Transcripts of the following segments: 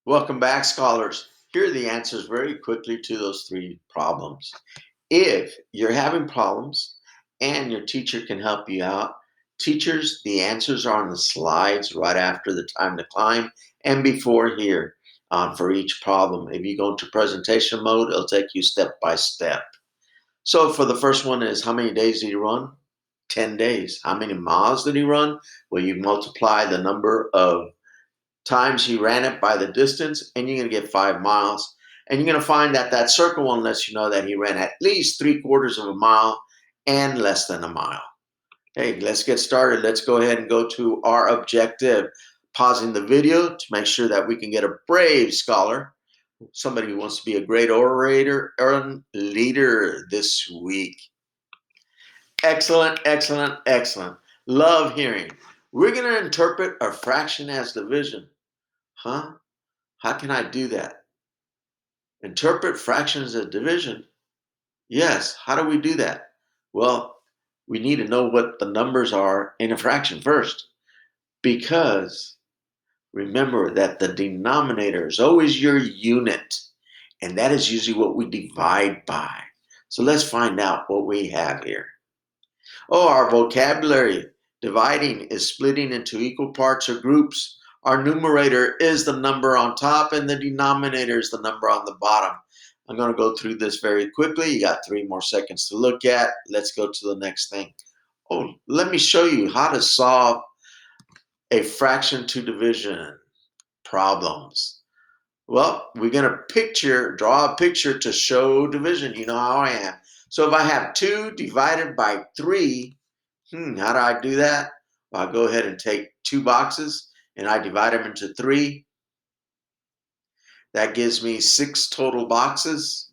Welcome back, scholars. Here are the answers very quickly to those three problems. If you're having problems and your teacher can help you out, teachers, the answers are on the slides right after the time to climb and before here for each problem. If you go into presentation mode, it'll take you step by step. So for the first one is how many days did he run? 10 days. How many miles did he run? Well, you multiply the number of times he ran it by the distance, and you're going to get 5 miles. And you're going to find that that circle one lets you know that he ran at least 3/4 of a mile and less than a mile. Hey, let's get started. Let's go ahead and go to our objective. Pausing the video to make sure that we can get a brave scholar, somebody who wants to be a great orator and leader this week. Excellent, excellent, excellent. Love hearing. We're going to interpret a fraction as division. Huh? How can I do that? Interpret fractions as division? Yes. How do we do that? Well, we need to know what the numbers are in a fraction first, because remember that the denominator is always your unit, and that is usually what we divide by. So let's find out what we have here. Oh, our vocabulary. Dividing is splitting into equal parts or groups. Our numerator is the number on top, and the denominator is the number on the bottom. I'm going to go through this very quickly. You got 3 more seconds to look at. Let's go to the next thing. Oh, let me show you how to solve a fraction to division problems. Well, we're going to draw a picture to show division. You know how I am. So if I have 2 divided by 3, how do I do that? Well, I go ahead and take 2 boxes and I divide them into 3. That gives me 6 total boxes.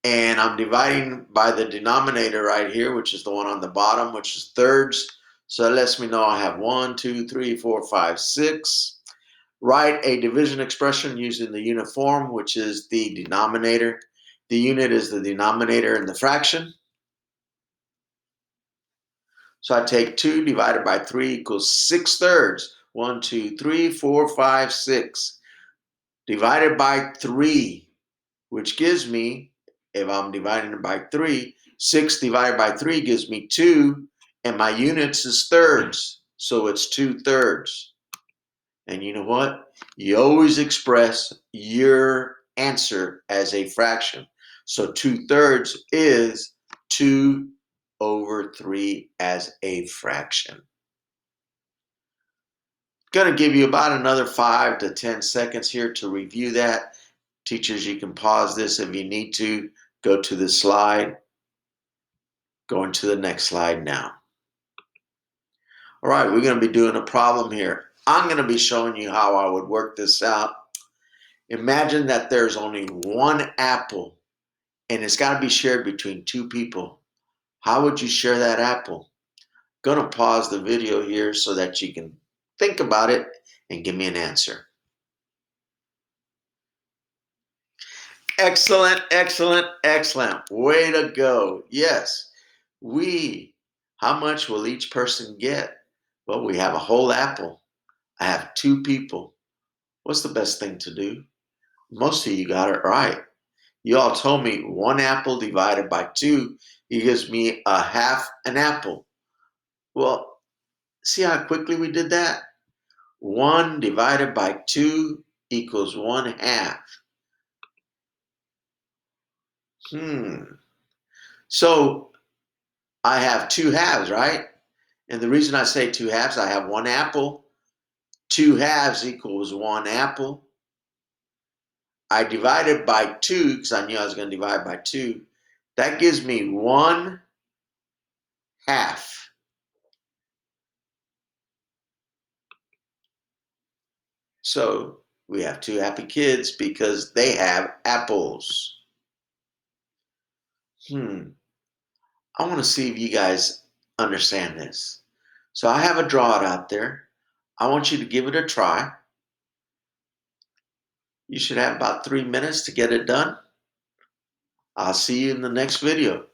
And I'm dividing by the denominator right here, which is the one on the bottom, which is thirds. So that lets me know I have 1, 2, 3, 4, 5, 6. Write a division expression using the unit form, which is the denominator. The unit is the denominator in the fraction. So I take 2 divided by 3 equals 6/3. 1, 2, 3, 4, 5, 6. Divided by 3, which gives me, if I'm dividing it by 3, 6 divided by 3 gives me 2, and my units is thirds. So it's 2/3. And you know what? You always express your answer as a fraction. So 2/3 is 2/3 as a fraction. Going to give you about another 5 to 10 seconds here to review that. Teachers, you can pause this if you need to. Go to the slide. Going to the next slide now. All right, we're going to be doing a problem here. I'm going to be showing you how I would work this out. Imagine that there's only one apple and it's got to be shared between 2 people. How would you share that apple? Gonna pause the video here so that you can think about it and give me an answer. Excellent, excellent, excellent. Way to go. Yes, how much will each person get? Well, we have a whole apple. I have 2 people. What's the best thing to do? Most of you got it right. You all told me 1 apple divided by 2, it gives me a half an apple. Well, see how quickly we did that? 1 divided by 2 equals 1/2. So I have 2 halves, right? And the reason I say 2 halves, I have 1 apple. 2 halves equals 1 apple. I divided by 2 because I knew I was going to divide by 2. That gives me 1/2. So we have 2 happy kids because they have apples. I want to see if you guys understand this. So I have a draw it out there. I want you to give it a try. You should have about 3 minutes to get it done. I'll see you in the next video.